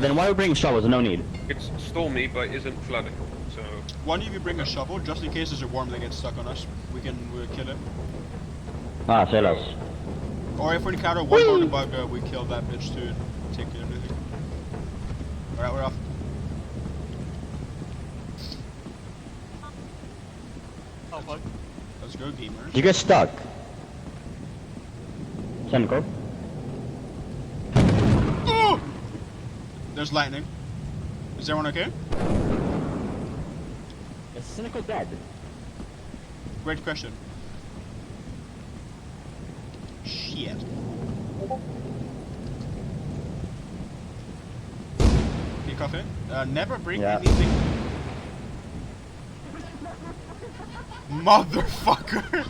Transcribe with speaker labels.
Speaker 1: Then why are we bringing shovels? No need.
Speaker 2: It's stormy, but isn't flooding. So
Speaker 3: One of you bring a shovel, just in case there's a worm that gets stuck on us. We can kill it.
Speaker 1: Ah, say less.
Speaker 3: Or if we encounter one more bug, we kill that bitch too and take everything. Alright, we're off.
Speaker 4: Oh, fuck.
Speaker 3: Let's go, gamers.
Speaker 1: You get stuck. Cynical.
Speaker 3: Oh! There's lightning. Is everyone okay?
Speaker 1: Is Cynical dead?
Speaker 3: Great question. Shit. Hey, coffee. Never bring anything. Motherfucker!